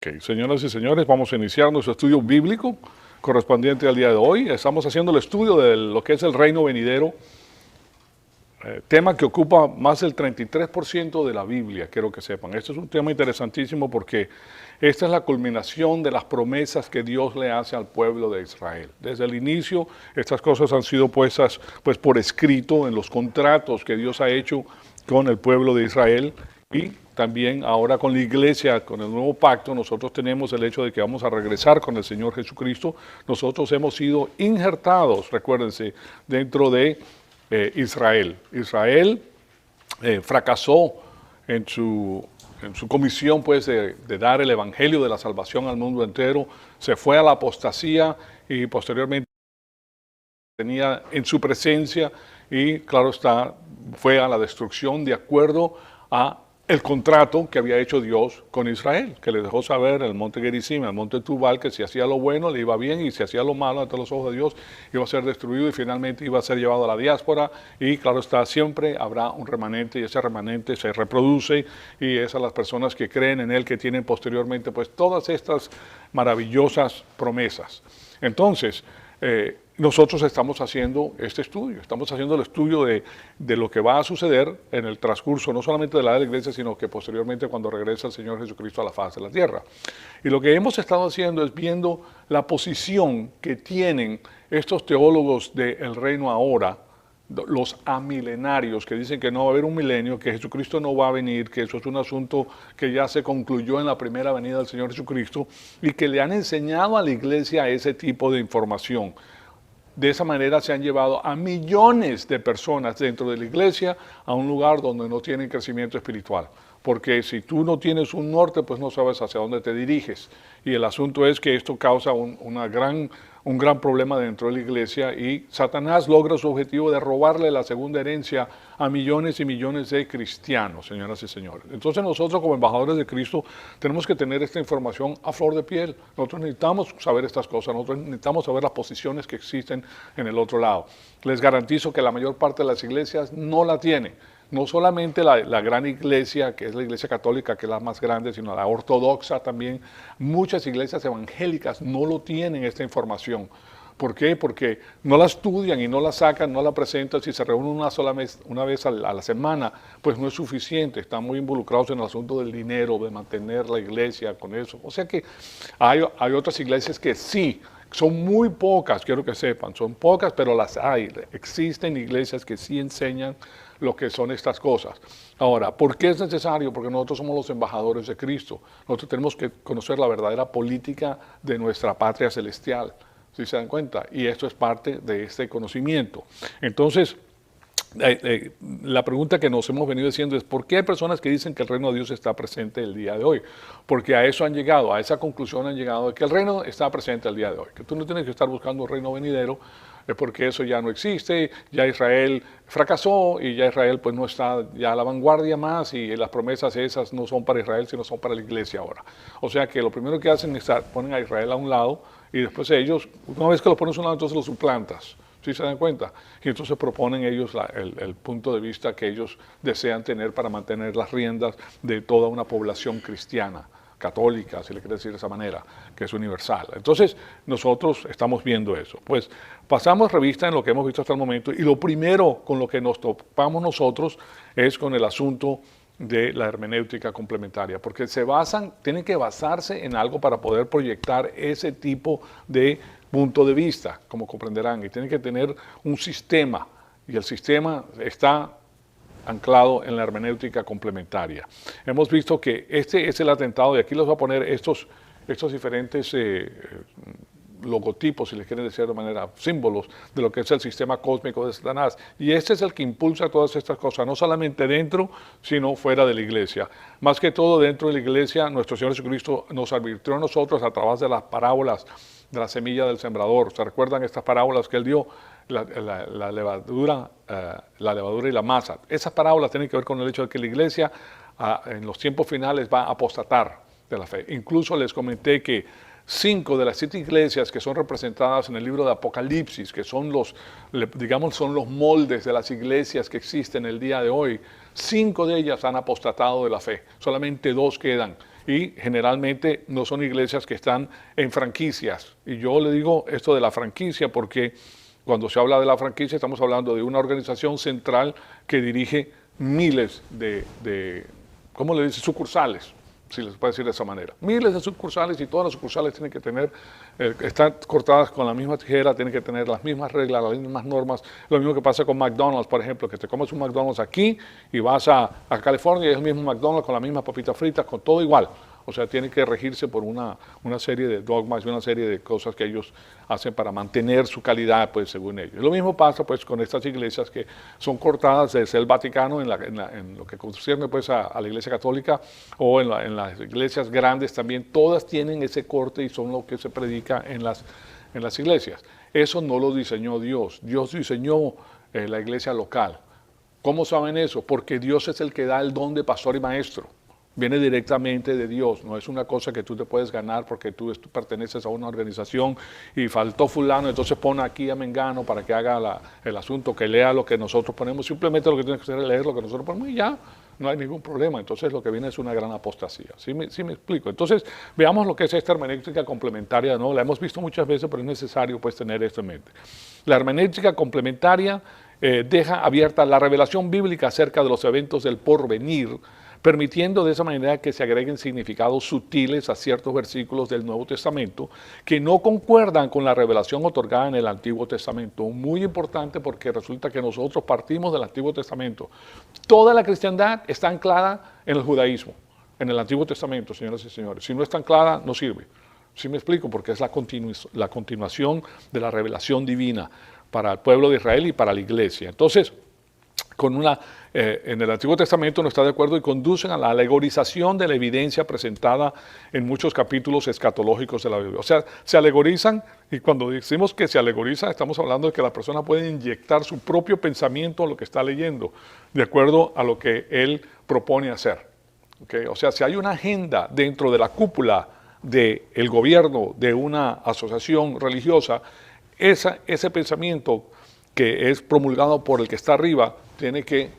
Ok, señoras y señores, vamos a iniciar nuestro estudio bíblico correspondiente al día de hoy. Estamos haciendo el estudio de lo que es el reino venidero, tema que ocupa más del 33% de la Biblia, quiero que sepan. Este es un tema interesantísimo porque esta es la culminación de las promesas que Dios le hace al pueblo de Israel. Desde el inicio, estas cosas han sido puestas pues, por escrito en los contratos que Dios ha hecho con el pueblo de Israel. Y también ahora con la iglesia, con el nuevo pacto, nosotros tenemos el hecho de que vamos a regresar con el Señor Jesucristo. Nosotros hemos sido injertados, recuérdense, dentro de Israel. Israel fracasó en su comisión pues, de dar el evangelio de la salvación al mundo entero. Se fue a la apostasía y posteriormente tenía en su presencia y, claro está, fue a la destrucción de acuerdo a el contrato que había hecho Dios con Israel, que le dejó saber en el monte Gerizim, en el monte Tubal, que si hacía lo bueno le iba bien y si hacía lo malo ante los ojos de Dios iba a ser destruido y finalmente iba a ser llevado a la diáspora. Y claro está, siempre habrá un remanente y ese remanente se reproduce y es a las personas que creen en él que tienen posteriormente pues todas estas maravillosas promesas. Entonces, nosotros estamos haciendo este estudio, estamos haciendo el estudio de lo que va a suceder en el transcurso, no solamente de la iglesia, sino que posteriormente cuando regresa el Señor Jesucristo a la faz de la tierra. Y lo que hemos estado haciendo es viendo la posición que tienen estos teólogos del reino ahora, los amilenarios, que dicen que no va a haber un milenio, que Jesucristo no va a venir, que eso es un asunto que ya se concluyó en la primera venida del Señor Jesucristo, y que le han enseñado a la iglesia ese tipo de información. De esa manera se han llevado a millones de personas dentro de la iglesia a un lugar donde no tienen crecimiento espiritual. Porque si tú no tienes un norte, pues no sabes hacia dónde te diriges. Y el asunto es que esto causa un gran problema dentro de la iglesia y Satanás logra su objetivo de robarle la segunda herencia a millones y millones de cristianos, señoras y señores. Entonces nosotros como embajadores de Cristo tenemos que tener esta información a flor de piel. Nosotros necesitamos saber estas cosas, nosotros necesitamos saber las posiciones que existen en el otro lado. Les garantizo que la mayor parte de las iglesias no la tienen. No solamente la gran iglesia, que es la iglesia católica, que es la más grande, sino la ortodoxa también. Muchas iglesias evangélicas no lo tienen esta información. ¿Por qué? Porque no la estudian y no la sacan, no la presentan. Si se reúnen una vez a la semana, pues no es suficiente. Están muy involucrados en el asunto del dinero, de mantener la iglesia con eso. O sea que hay otras iglesias que sí, son muy pocas, quiero que sepan, son pocas, pero las hay. Existen iglesias que sí enseñan lo que son estas cosas. Ahora, ¿por qué es necesario? Porque nosotros somos los embajadores de Cristo. Nosotros tenemos que conocer la verdadera política de nuestra patria celestial, si se dan cuenta, y esto es parte de este conocimiento. Entonces, la pregunta que nos hemos venido haciendo es ¿por qué hay personas que dicen que el reino de Dios está presente el día de hoy? Porque a eso han llegado, a esa conclusión han llegado de que el reino está presente el día de hoy, que tú no tienes que estar buscando un reino venidero porque eso ya no existe, ya Israel fracasó y ya Israel pues no está ya a la vanguardia más y las promesas esas no son para Israel sino son para la iglesia ahora. O sea que lo primero que hacen es ponen a Israel a un lado y después ellos, una vez que lo pones a un lado entonces lo suplantas. ¿Sí se dan cuenta? Y entonces proponen ellos el punto de vista que ellos desean tener para mantener las riendas de toda una población cristiana, católica, si le quiere decir de esa manera, que es universal. Entonces, nosotros estamos viendo eso. Pues pasamos revista en lo que hemos visto hasta el momento y lo primero con lo que nos topamos nosotros es con el asunto de la hermenéutica complementaria, porque tienen que basarse en algo para poder proyectar ese tipo de punto de vista, como comprenderán, y tienen que tener un sistema, y el sistema está anclado en la hermenéutica complementaria. Hemos visto que este es el atentado, y aquí les voy a poner estos diferentes logotipos, si les quieren decir de manera, símbolos de lo que es el sistema cósmico de Satanás. Y este es el que impulsa todas estas cosas, no solamente dentro, sino fuera de la iglesia. Más que todo dentro de la iglesia, nuestro Señor Jesucristo nos advirtió a nosotros a través de las parábolas de la semilla del sembrador. ¿Se recuerdan estas parábolas que él dio? La levadura y la masa. Esas parábolas tienen que ver con el hecho de que la iglesia en los tiempos finales va a apostatar de la fe. Incluso les comenté que 5 de las 7 iglesias que son representadas en el libro de Apocalipsis, que son son los moldes de las iglesias que existen el día de hoy, 5 de ellas han apostatado de la fe, solamente 2 quedan. y generalmente no son iglesias que están en franquicias. Y yo le digo esto de la franquicia porque cuando se habla de la franquicia estamos hablando de una organización central que dirige miles de ¿cómo le dice? Sucursales, si les puede decir de esa manera. Miles de sucursales y todas las sucursales tienen que tener, están cortadas con la misma tijera, tienen que tener las mismas reglas, las mismas normas. Lo mismo que pasa con McDonald's, por ejemplo, que te comes un McDonald's aquí y vas a California y es el mismo McDonald's con las mismas papitas fritas, con todo igual. O sea, tiene que regirse por una serie de dogmas y una serie de cosas que ellos hacen para mantener su calidad, pues, según ellos. Lo mismo pasa, pues, con estas iglesias que son cortadas desde el Vaticano en lo que concierne, pues, a la Iglesia Católica o en las iglesias grandes también. Todas tienen ese corte y son lo que se predica en las iglesias. Eso no lo diseñó Dios. Dios diseñó la iglesia local. ¿Cómo saben eso? Porque Dios es el que da el don de pastor y maestro. Viene directamente de Dios, no es una cosa que tú te puedes ganar porque tú perteneces a una organización y faltó fulano, entonces pon aquí a Mengano para que haga el asunto, que lea lo que nosotros ponemos. Simplemente lo que tienes que hacer es leer lo que nosotros ponemos y ya, no hay ningún problema. Entonces lo que viene es una gran apostasía. ¿Sí me explico? Entonces veamos lo que es esta hermenéutica complementaria, ¿no? La hemos visto muchas veces, pero es necesario, pues, tener esto en mente. La hermenéutica complementaria deja abierta la revelación bíblica acerca de los eventos del porvenir, permitiendo de esa manera que se agreguen significados sutiles a ciertos versículos del Nuevo Testamento que no concuerdan con la revelación otorgada en el Antiguo Testamento. Muy importante porque resulta que nosotros partimos del Antiguo Testamento. Toda la cristiandad está anclada en el judaísmo, en el Antiguo Testamento, señoras y señores. Si no está anclada, no sirve. ¿Sí me explico? Porque es la continuación de la revelación divina para el pueblo de Israel y para la iglesia. Entonces, en el Antiguo Testamento no está de acuerdo y conducen a la alegorización de la evidencia presentada en muchos capítulos escatológicos de la Biblia. O sea, se alegorizan, y cuando decimos que se alegoriza, estamos hablando de que la persona puede inyectar su propio pensamiento en lo que está leyendo, de acuerdo a lo que él propone hacer. ¿Okay? O sea, si hay una agenda dentro de la cúpula del gobierno de una asociación religiosa, ese pensamiento que es promulgado por el que está arriba tiene que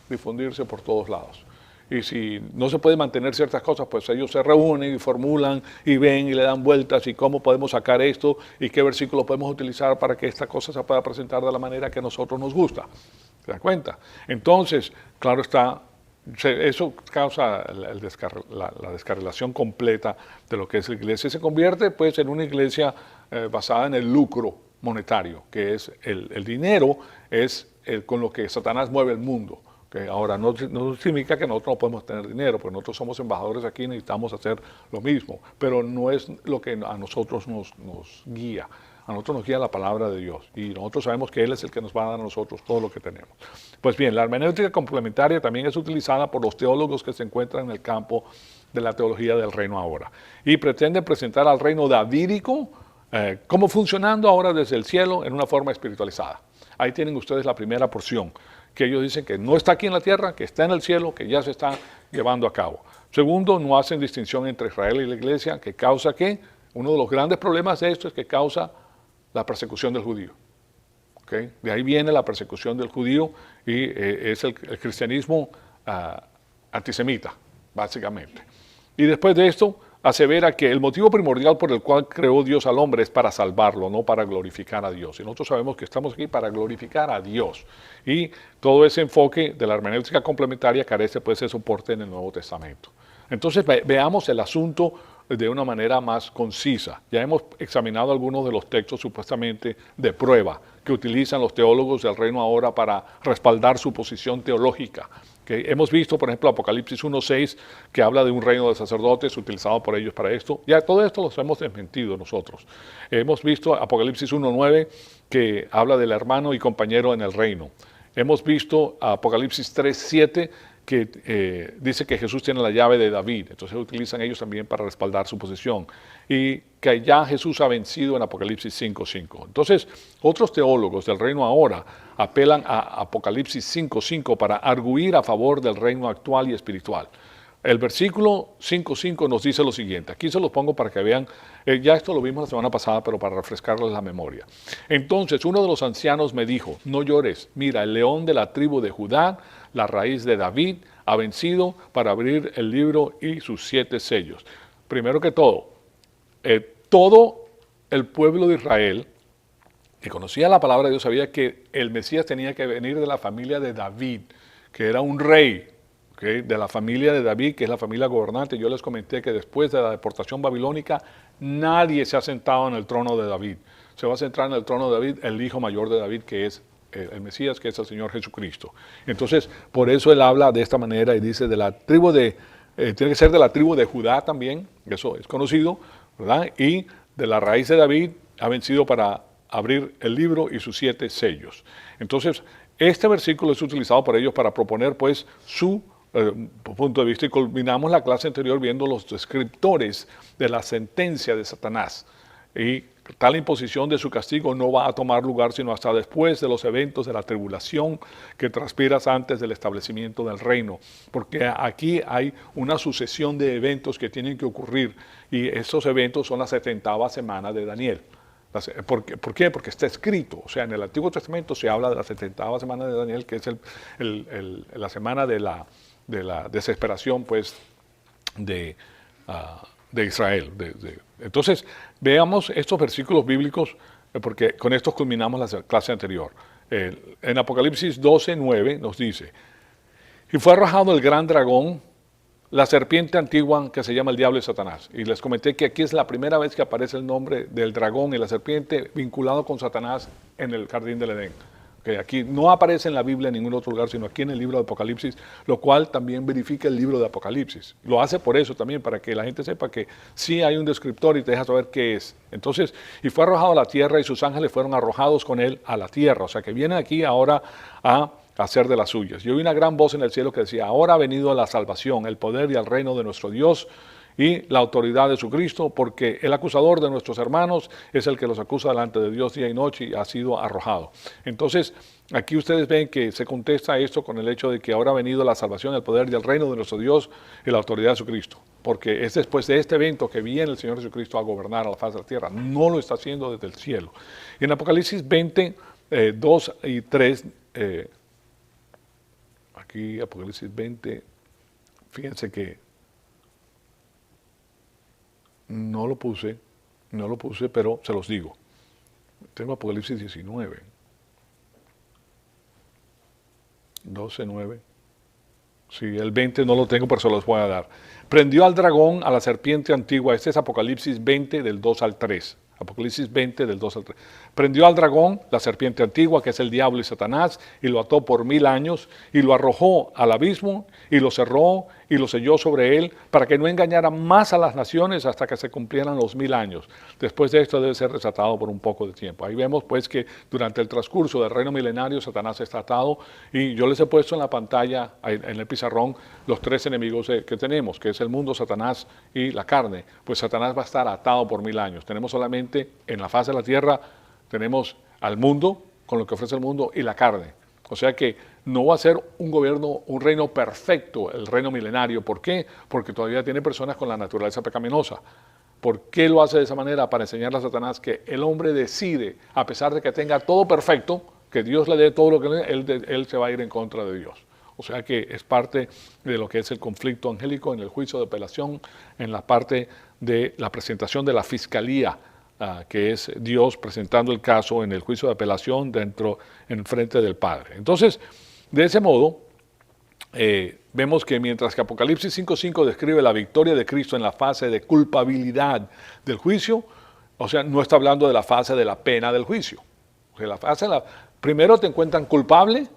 difundirse por todos lados. Y si no se puede mantener ciertas cosas, pues ellos se reúnen y formulan y ven y le dan vueltas y cómo podemos sacar esto y qué versículo podemos utilizar para que esta cosa se pueda presentar de la manera que a nosotros nos gusta. ¿Se dan cuenta? Entonces, claro está, eso causa la descarrilación completa de lo que es la iglesia. Se convierte, pues, en una iglesia basada en el lucro monetario, que es el dinero, es con lo que Satanás mueve el mundo. ¿Okay? Ahora, no significa que nosotros no podemos tener dinero, porque nosotros somos embajadores aquí y necesitamos hacer lo mismo, pero no es lo que a nosotros nos guía. A nosotros nos guía la palabra de Dios y nosotros sabemos que Él es el que nos va a dar a nosotros todo lo que tenemos. Pues bien, la hermenéutica complementaria también es utilizada por los teólogos que se encuentran en el campo de la teología del reino ahora y pretende presentar al reino davídico como funcionando ahora desde el cielo en una forma espiritualizada. Ahí tienen ustedes la primera porción, que ellos dicen que no está aquí en la tierra, que está en el cielo, que ya se está llevando a cabo. Segundo, no hacen distinción entre Israel y la iglesia, que causa que, uno de los grandes problemas de esto es que causa la persecución del judío. ¿Okay? De ahí viene la persecución del judío y es el cristianismo antisemita, básicamente. Y después de esto, asevera que el motivo primordial por el cual creó Dios al hombre es para salvarlo, no para glorificar a Dios. Y nosotros sabemos que estamos aquí para glorificar a Dios. Y todo ese enfoque de la hermenéutica complementaria carece, pues, de soporte en el Nuevo Testamento. Entonces veamos el asunto de una manera más concisa. Ya hemos examinado algunos de los textos supuestamente de prueba que utilizan los teólogos del reino ahora para respaldar su posición teológica. Que hemos visto, por ejemplo, Apocalipsis 1:6, que habla de un reino de sacerdotes utilizado por ellos para esto. Ya todo esto lo hemos desmentido nosotros. Hemos visto Apocalipsis 1:9, que habla del hermano y compañero en el reino. Hemos visto Apocalipsis 3:7, que dice que Jesús tiene la llave de David. Entonces utilizan ellos también para respaldar su posición. Y que ya Jesús ha vencido en Apocalipsis 5:5. Entonces, otros teólogos del reino ahora apelan a Apocalipsis 5:5 para arguir a favor del reino actual y espiritual. El versículo 5:5 nos dice lo siguiente. Aquí se los pongo para que vean. Ya esto lo vimos la semana pasada, pero para refrescarles la memoria. Entonces, uno de los ancianos me dijo, no llores, mira, el león de la tribu de Judá, la raíz de David, ha vencido para abrir el libro y sus 7 sellos. Primero que todo el pueblo de Israel que conocía la palabra de Dios sabía que el Mesías tenía que venir de la familia de David, que era un rey, ¿okay?, de la familia de David, que es la familia gobernante. Yo les comenté que después de la deportación babilónica, nadie se ha sentado en el trono de David. Se va a sentar en el trono de David el hijo mayor de David, que es el Mesías, que es el Señor Jesucristo. Entonces, por eso él habla de esta manera y dice de la tribu tiene que ser de la tribu de Judá también, eso es conocido, ¿verdad? Y de la raíz de David ha vencido para abrir el libro y sus 7 sellos. Entonces, este versículo es utilizado por ellos para proponer pues su punto de vista, y culminamos la clase anterior viendo los descriptores de la sentencia de Satanás. Y tal imposición de su castigo no va a tomar lugar sino hasta después de los eventos de la tribulación que transpiras antes del establecimiento del reino, porque aquí hay una sucesión de eventos que tienen que ocurrir, y esos eventos son la 70ª semana de Daniel. ¿Por qué? Porque está escrito, o sea, en el Antiguo Testamento se habla de la 70ª semana de Daniel, que es la semana de la desesperación, pues, de Israel. Entonces, veamos estos versículos bíblicos, porque con estos culminamos la clase anterior. En Apocalipsis 12:9 nos dice: y fue arrojado el gran dragón, la serpiente antigua, que se llama el diablo y Satanás. Y les comenté que aquí es la primera vez que aparece el nombre del dragón y la serpiente vinculado con Satanás en el jardín del Edén. Que aquí no aparece en la Biblia en ningún otro lugar, sino aquí en el libro de Apocalipsis, lo cual también verifica el libro de Apocalipsis. Lo hace por eso también, para que la gente sepa que sí hay un descriptor y te deja saber qué es. Entonces, y fue arrojado a la tierra y sus ángeles fueron arrojados con él a la tierra. O sea que vienen aquí ahora a hacer de las suyas. Yo oí una gran voz en el cielo que decía: ahora ha venido la salvación, el poder y el reino de nuestro Dios y la autoridad de su Cristo, porque el acusador de nuestros hermanos es el que los acusa delante de Dios día y noche, y ha sido arrojado. Entonces, aquí ustedes ven que se contesta esto con el hecho de que ahora ha venido la salvación, el poder y el reino de nuestro Dios y la autoridad de su Cristo, porque es después de este evento que viene el Señor Jesucristo a gobernar a la faz de la tierra. No lo está haciendo desde el cielo. En Apocalipsis 20, 2 y 3, aquí Apocalipsis 20, fíjense que no lo puse, pero se los digo. Tengo Apocalipsis 19, 12, 9. Sí, el 20 no lo tengo, pero se los voy a dar. Prendió al dragón, a la serpiente antigua. Este es Apocalipsis 20, del 2 al 3. Apocalipsis 20, del 2 al 3. Prendió al dragón, la serpiente antigua, que es el diablo y Satanás, y lo ató por 1000 años, y lo arrojó al abismo, y lo cerró, y lo selló sobre él, para que no engañara más a las naciones hasta que se cumplieran los 1000 años. Después de esto debe ser desatado por un poco de tiempo. Ahí vemos pues que durante el transcurso del reino milenario Satanás está atado, y yo les he puesto en la pantalla, en el pizarrón, los 3 enemigos que tenemos, que es el mundo, Satanás y la carne. Pues Satanás va a estar atado por 1000 años. Tenemos solamente en la faz de la tierra, tenemos al mundo, con lo que ofrece el mundo, y la carne. O sea que no va a ser un gobierno, un reino perfecto, el reino milenario. ¿Por qué? Porque todavía tiene personas con la naturaleza pecaminosa. ¿Por qué lo hace de esa manera? Para enseñarle a Satanás que el hombre decide, a pesar de que tenga todo perfecto, que Dios le dé todo lo que le dé, él se va a ir en contra de Dios. O sea que es parte de lo que es el conflicto angélico en el juicio de apelación, en la parte de la presentación de la fiscalía, que es Dios presentando el caso en el juicio de apelación en frente del Padre. Entonces, de ese modo, vemos que mientras que Apocalipsis 5:5 describe la victoria de Cristo en la fase de culpabilidad del juicio, o sea, no está hablando de la fase de la pena del juicio. O sea, primero te encuentran culpable,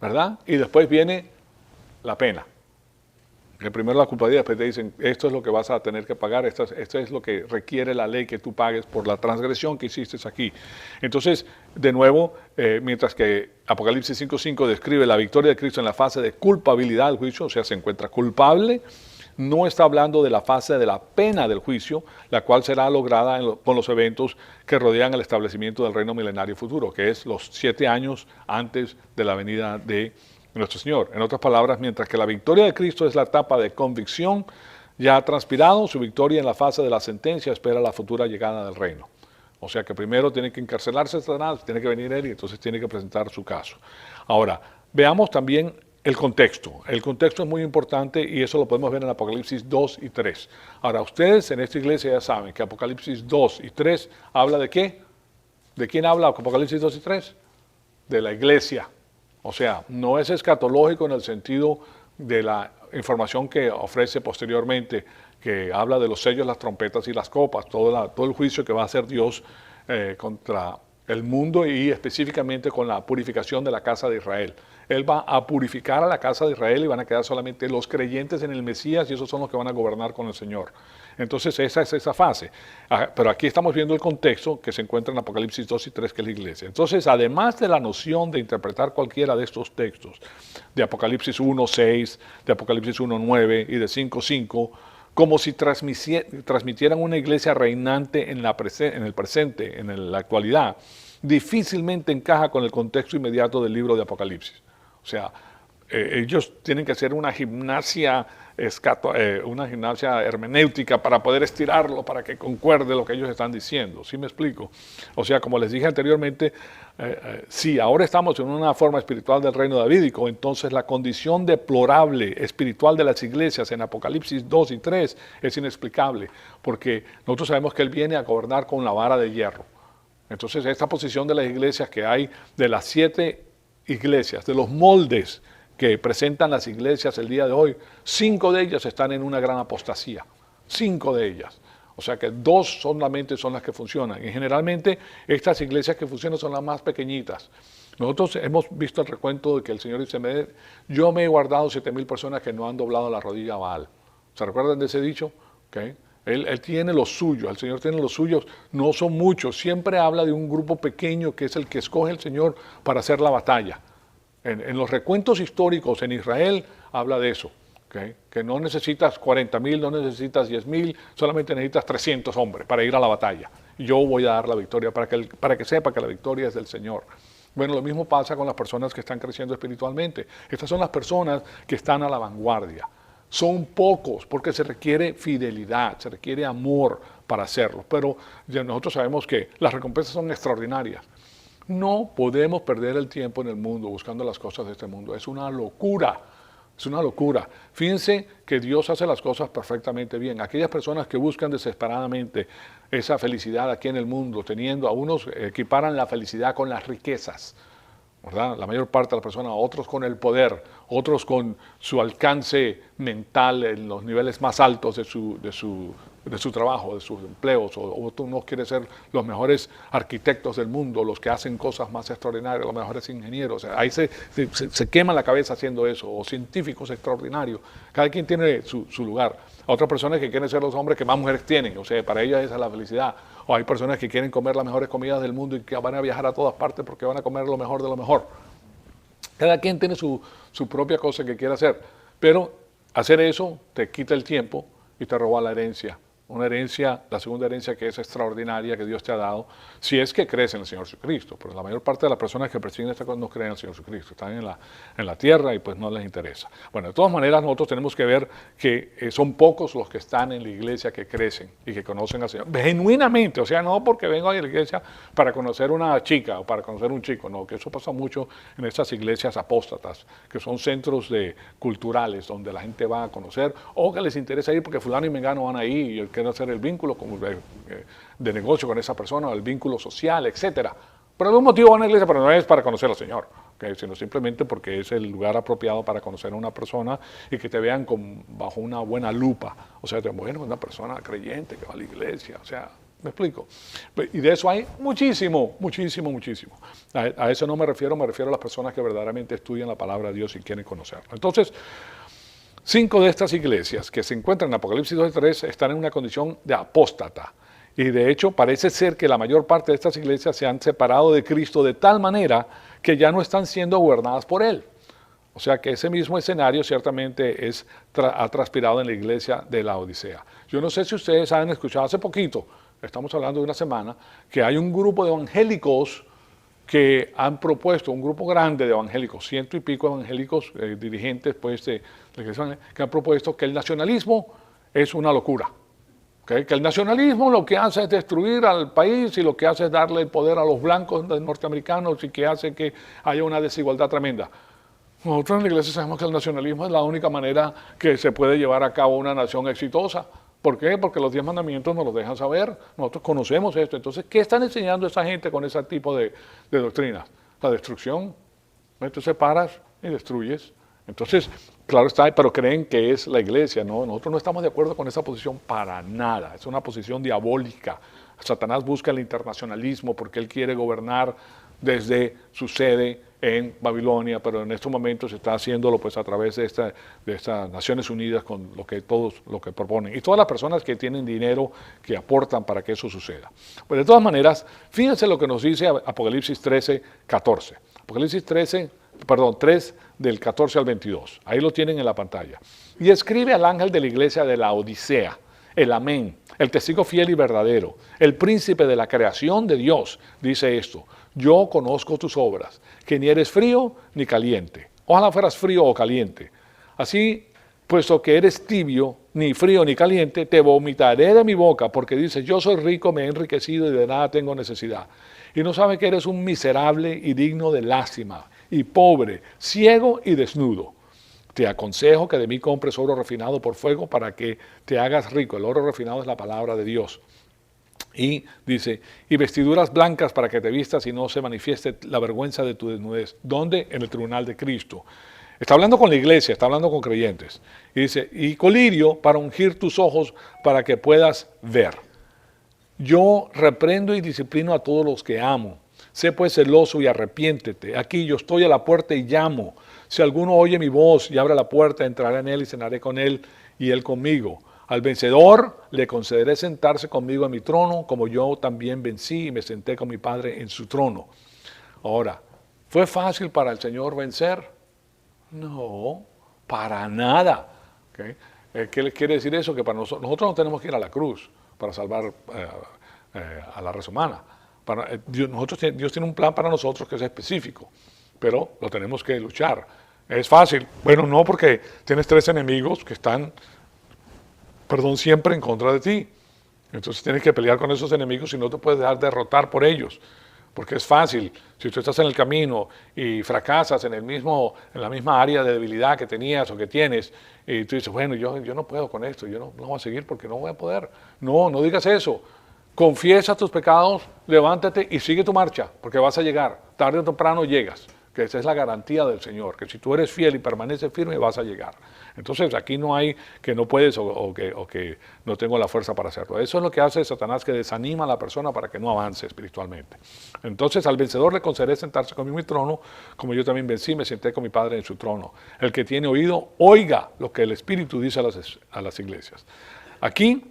¿verdad? Y después viene la pena. Que primero la culpabilidad, después te dicen, esto es lo que vas a tener que pagar, esto es lo que requiere la ley que tú pagues por la transgresión que hiciste aquí. Entonces, de nuevo, mientras que Apocalipsis 5:5 describe la victoria de Cristo en la fase de culpabilidad del juicio, o sea, se encuentra culpable, no está hablando de la fase de la pena del juicio, la cual será lograda con los eventos que rodean el establecimiento del reino milenario futuro, que es los 7 años antes de la venida de nuestro Señor. En otras palabras, mientras que la victoria de Cristo es la etapa de convicción, ya ha transpirado, su victoria en la fase de la sentencia espera la futura llegada del reino. O sea que primero tiene que encarcelarse Satanás, tiene que venir él y entonces tiene que presentar su caso. Ahora, veamos también El contexto. El contexto es muy importante y eso lo podemos ver en Apocalipsis 2 y 3. Ahora, ustedes en esta iglesia ya saben que Apocalipsis 2 y 3 habla de qué. ¿De quién habla Apocalipsis 2 y 3? De la iglesia. O sea, no es escatológico en el sentido de la información que ofrece posteriormente, que habla de los sellos, las trompetas y las copas, todo el juicio que va a hacer Dios contra el mundo y específicamente con la purificación de la casa de Israel. Él va a purificar a la casa de Israel y van a quedar solamente los creyentes en el Mesías y esos son los que van a gobernar con el Señor. Entonces esa es esa fase. Pero aquí estamos viendo el contexto que se encuentra en Apocalipsis 2 y 3, que es la iglesia. Entonces, además de la noción de interpretar cualquiera de estos textos, de Apocalipsis 1, 6, de Apocalipsis 1, 9 y de 5, 5, como si transmitieran una iglesia reinante en el presente, en la actualidad, difícilmente encaja con el contexto inmediato del libro de Apocalipsis. O sea, ellos tienen que hacer una gimnasia hermenéutica para poder estirarlo, para que concuerde lo que ellos están diciendo. ¿Sí me explico? O sea, como les dije anteriormente, si ahora estamos en una forma espiritual del reino davídico, entonces la condición deplorable espiritual de las iglesias en Apocalipsis 2 y 3 es inexplicable, porque nosotros sabemos que Él viene a gobernar con la vara de hierro. Entonces, esta posición de las iglesias que hay, de las 7 iglesias, de los moldes que presentan las iglesias el día de hoy, 5 de ellas están en una gran apostasía, 5 de ellas. O sea que 2 solamente son las que funcionan. Y generalmente estas iglesias que funcionan son las más pequeñitas. Nosotros hemos visto el recuento de que el Señor dice, yo me he guardado 7,000 personas que no han doblado la rodilla a Baal. ¿Se recuerdan de ese dicho? Okay. Él tiene los suyos, el Señor tiene los suyos, no son muchos. Siempre habla de un grupo pequeño que es el que escoge el Señor para hacer la batalla. En los recuentos históricos en Israel habla de eso, ¿okay? Que no necesitas 40,000, no necesitas 10,000, solamente necesitas 300 hombres para ir a la batalla. Y yo voy a dar la victoria para que sepa que la victoria es del Señor. Bueno, lo mismo pasa con las personas que están creciendo espiritualmente. Estas son las personas que están a la vanguardia. Son pocos porque se requiere fidelidad, se requiere amor para hacerlo. Pero nosotros sabemos que las recompensas son extraordinarias. No podemos perder el tiempo en el mundo buscando las cosas de este mundo. Es una locura, es una locura. Fíjense que Dios hace las cosas perfectamente bien. Aquellas personas que buscan desesperadamente esa felicidad aquí en el mundo, teniendo a unos equiparan la felicidad con las riquezas, ¿verdad? La mayor parte de las personas, otros con el poder, otros con su alcance mental en los niveles más altos de su trabajo, de sus empleos, o tú no quieres ser los mejores arquitectos del mundo, los que hacen cosas más extraordinarias, los mejores ingenieros. O sea, ahí se quema la cabeza haciendo eso, o científicos extraordinarios. Cada quien tiene su lugar. A otras personas que quieren ser los hombres que más mujeres tienen, o sea, para ellas esa es la felicidad. O hay personas que quieren comer las mejores comidas del mundo y que van a viajar a todas partes porque van a comer lo mejor de lo mejor. Cada quien tiene su propia cosa que quiere hacer, pero hacer eso te quita el tiempo y te roba la herencia. Una herencia, la segunda herencia que es extraordinaria que Dios te ha dado, si es que crees en el Señor Jesucristo. Pero la mayor parte de las personas que persiguen esta cosa no creen en el Señor Jesucristo, están en la tierra y pues no les interesa. Bueno, de todas maneras nosotros tenemos que ver que son pocos los que están en la iglesia que crecen y que conocen al Señor. Genuinamente, o sea, no porque vengo a la iglesia para conocer una chica o para conocer un chico, no, que eso pasa mucho en estas iglesias apóstatas, que son centros culturales donde la gente va a conocer o que les interesa ir porque fulano y mengano van ahí y quiero hacer el vínculo de negocio con esa persona, el vínculo social, etcétera. Por algún motivo van a la iglesia, pero no es para conocer al Señor, ¿okay? Sino simplemente porque es el lugar apropiado para conocer a una persona y que te vean bajo una buena lupa. O sea, bueno, una persona creyente que va a la iglesia, o sea, ¿me explico? Y de eso hay muchísimo, muchísimo, muchísimo. A eso no me refiero a las personas que verdaderamente estudian la palabra de Dios y quieren conocerla. Entonces, 5 de estas iglesias que se encuentran en Apocalipsis 2 y 3 están en una condición de apóstata. Y de hecho parece ser que la mayor parte de estas iglesias se han separado de Cristo de tal manera que ya no están siendo gobernadas por Él. O sea que ese mismo escenario ciertamente ha transpirado en la iglesia de la Odisea. Yo no sé si ustedes han escuchado hace poquito, estamos hablando de una semana, que hay un grupo de evangélicos que han propuesto, un grupo grande de evangélicos, 100 y pico evangélicos, dirigentes pues, que han propuesto que el nacionalismo es una locura. ¿Okay? Que el nacionalismo lo que hace es destruir al país y lo que hace es darle el poder a los blancos norteamericanos y que hace que haya una desigualdad tremenda. Nosotros en la iglesia sabemos que el nacionalismo es la única manera que se puede llevar a cabo una nación exitosa. ¿Por qué? Porque los 10 mandamientos nos los dejan saber. Nosotros conocemos esto. Entonces, ¿qué están enseñando esa gente con ese tipo de doctrinas? La destrucción. Entonces paras y destruyes. Entonces, claro está, pero creen que es la iglesia, ¿no? Nosotros no estamos de acuerdo con esa posición para nada. Es una posición diabólica. Satanás busca el internacionalismo porque él quiere gobernar desde su sede en Babilonia, pero en estos momentos está haciéndolo pues a través de estas Naciones Unidas con todos lo que proponen. Y todas las personas que tienen dinero que aportan para que eso suceda. Pues de todas maneras, fíjense lo que nos dice Apocalipsis 13, 14. Apocalipsis 3 del 14 al 22. Ahí lo tienen en la pantalla. Y escribe al ángel de la iglesia de la Odisea, el Amén, el testigo fiel y verdadero, el príncipe de la creación de Dios, dice esto: yo conozco tus obras, que ni eres frío ni caliente. Ojalá fueras frío o caliente. Así, puesto que eres tibio, ni frío ni caliente, te vomitaré de mi boca, porque dices, yo soy rico, me he enriquecido y de nada tengo necesidad. Y no sabes que eres un miserable y digno de lástima, y pobre, ciego y desnudo. Te aconsejo que de mí compres oro refinado por fuego para que te hagas rico. El oro refinado es la palabra de Dios. Y dice, y vestiduras blancas para que te vistas y no se manifieste la vergüenza de tu desnudez. ¿Dónde? En el tribunal de Cristo. Está hablando con la iglesia, está hablando con creyentes. Y dice, y colirio para ungir tus ojos para que puedas ver. Yo reprendo y disciplino a todos los que amo. Sé pues celoso y arrepiéntete. Aquí yo estoy a la puerta y llamo. Si alguno oye mi voz y abre la puerta, entraré en él y cenaré con él y él conmigo. Al vencedor le concederé sentarse conmigo en mi trono, como yo también vencí y me senté con mi Padre en su trono. Ahora, ¿fue fácil para el Señor vencer? No, para nada. ¿Okay? ¿Qué quiere decir eso? Que para nosotros no tenemos que ir a la cruz para salvar a la raza humana. Dios tiene un plan para nosotros que es específico, pero lo tenemos que luchar. ¿Es fácil? Bueno, no, porque tienes 3 enemigos que están, siempre en contra de ti. Entonces tienes que pelear con esos enemigos y no te puedes dejar derrotar por ellos. Porque es fácil, si tú estás en el camino y fracasas en la misma área de debilidad que tenías o que tienes, y tú dices, bueno, yo no puedo con esto, yo no voy a seguir porque no voy a poder. No digas eso. Confiesa tus pecados, levántate y sigue tu marcha, porque vas a llegar. Tarde o temprano llegas, que esa es la garantía del Señor, que si tú eres fiel y permaneces firme, vas a llegar. Entonces aquí no hay que no puedes o que no tengo la fuerza para hacerlo. Eso es lo que hace Satanás, que desanima a la persona para que no avance espiritualmente. Entonces al vencedor le concederé sentarse conmigo en mi trono, como yo también vencí, me senté con mi Padre en su trono. El que tiene oído, oiga lo que el Espíritu dice a las iglesias. Aquí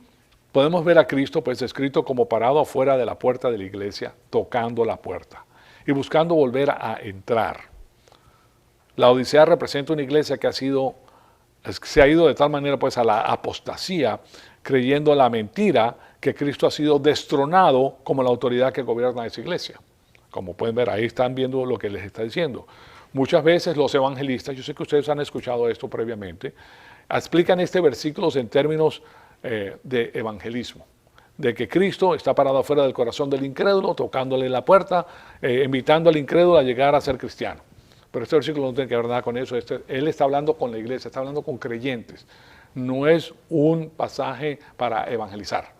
podemos ver a Cristo pues escrito como parado afuera de la puerta de la iglesia, tocando la puerta y buscando volver a entrar. La Odisea representa una iglesia que se ha ido de tal manera pues a la apostasía, creyendo la mentira que Cristo ha sido destronado como la autoridad que gobierna esa iglesia. Como pueden ver, ahí están viendo lo que les está diciendo. Muchas veces los evangelistas, yo sé que ustedes han escuchado esto previamente, explican este versículo en términos de evangelismo, de que Cristo está parado afuera del corazón del incrédulo, tocándole la puerta, invitando al incrédulo a llegar a ser cristiano. Pero este versículo no tiene que ver nada con eso. Él está hablando con la iglesia, está hablando con creyentes. No es un pasaje para evangelizar.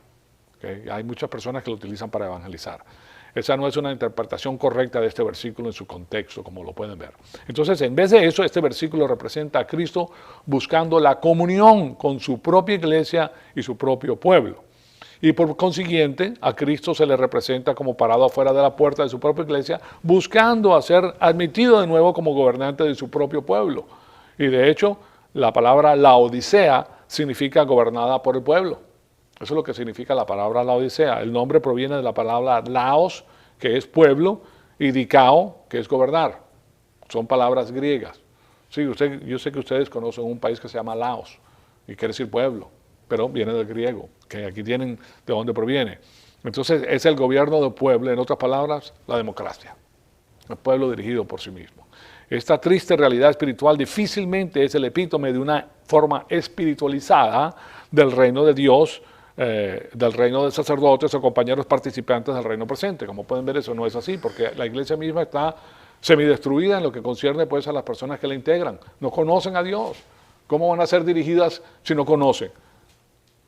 ¿Okay? Hay muchas personas que lo utilizan para evangelizar. Esa no es una interpretación correcta de este versículo en su contexto, como lo pueden ver. Entonces, en vez de eso, este versículo representa a Cristo buscando la comunión con su propia iglesia y su propio pueblo. Y por consiguiente, a Cristo se le representa como parado afuera de la puerta de su propia iglesia, buscando a ser admitido de nuevo como gobernante de su propio pueblo. Y de hecho, la palabra Laodicea significa gobernada por el pueblo. Eso es lo que significa la palabra Laodicea. El nombre proviene de la palabra Laos, que es pueblo, y Dikao, que es gobernar. Son palabras griegas. Sí, yo sé que ustedes conocen un país que se llama Laos, y quiere decir pueblo, pero viene del griego, que aquí tienen de dónde proviene. Entonces es el gobierno del pueblo, en otras palabras, la democracia. El pueblo dirigido por sí mismo. Esta triste realidad espiritual difícilmente es el epítome de una forma espiritualizada del reino de Dios, del reino de sacerdotes o compañeros participantes del reino presente. Como pueden ver, eso no es así, porque la iglesia misma está semidestruida en lo que concierne pues a las personas que la integran. No conocen a Dios. ¿Cómo van a ser dirigidas si no conocen?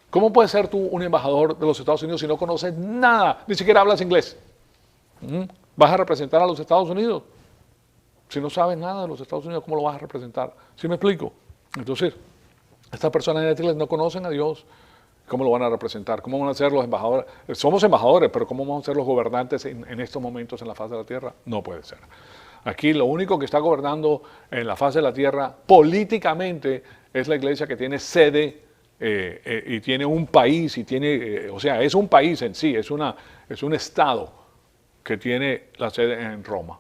¿Cómo puedes ser tú un embajador de los Estados Unidos si no conoces nada? Ni siquiera hablas inglés. ¿Vas a representar a los Estados Unidos? Si no sabes nada de los Estados Unidos, ¿cómo lo vas a representar? ¿Sí me explico? Entonces, estas personas en Netflix no conocen a Dios. ¿Cómo lo van a representar? ¿Cómo van a ser los embajadores? Somos embajadores, pero ¿cómo vamos a ser los gobernantes en estos momentos en la faz de la tierra? No puede ser. Aquí lo único que está gobernando en la faz de la tierra políticamente es la iglesia que tiene sede y tiene un país, y tiene, o sea, es un país en sí, es un estado que tiene la sede en Roma.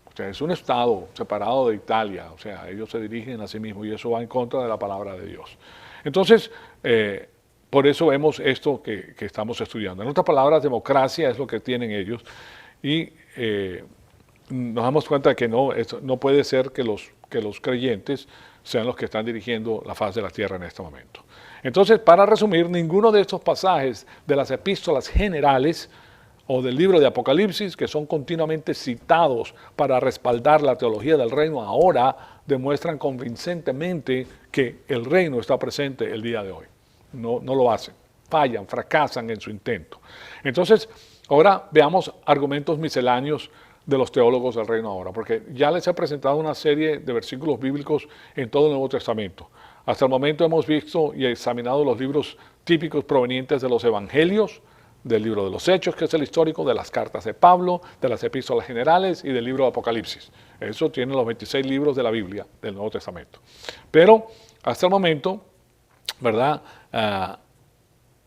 O sea, es un estado separado de Italia, o sea, ellos se dirigen a sí mismos y eso va en contra de la palabra de Dios. Entonces, por eso vemos esto que estamos estudiando. En otras palabras, democracia es lo que tienen ellos y nos damos cuenta de que no puede ser que los creyentes sean los que están dirigiendo la faz de la tierra en este momento. Entonces, para resumir, ninguno de estos pasajes de las epístolas generales o del libro de Apocalipsis, que son continuamente citados para respaldar la teología del reino, ahora demuestran convincentemente que el reino está presente el día de hoy. No lo hacen, fallan, fracasan en su intento. Entonces, ahora veamos argumentos misceláneos de los teólogos del reino ahora, porque ya les he presentado una serie de versículos bíblicos en todo el Nuevo Testamento. Hasta el momento hemos visto y examinado los libros típicos provenientes de los evangelios, del libro de los Hechos, que es el histórico, de las cartas de Pablo, de las epístolas generales y del libro de Apocalipsis. Eso tiene los 26 libros de la Biblia, del Nuevo Testamento. Pero hasta el momento, ¿verdad?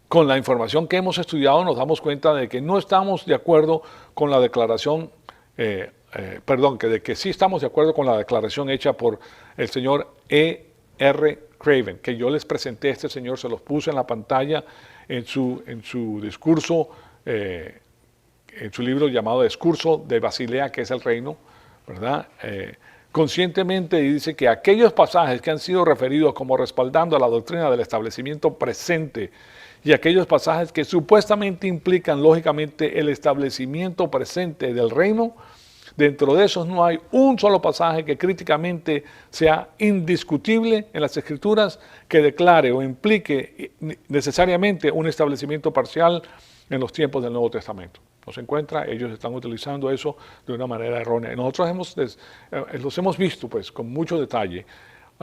Con la información que hemos estudiado nos damos cuenta de que no estamos de acuerdo con la declaración, de que sí estamos de acuerdo con la declaración hecha por el señor E.R. Craven, que yo les presenté a este señor, se los puse en la pantalla en su discurso, en su libro llamado Discurso de Basilea, que es el reino, ¿verdad? Conscientemente dice que aquellos pasajes que han sido referidos como respaldando a la doctrina del establecimiento presente y aquellos pasajes que supuestamente implican lógicamente el establecimiento presente del reino, dentro de esos no hay un solo pasaje que críticamente sea indiscutible en las Escrituras que declare o implique necesariamente un establecimiento parcial en los tiempos del Nuevo Testamento. No se encuentra, ellos están utilizando eso de una manera errónea. Nosotros los hemos visto pues con mucho detalle.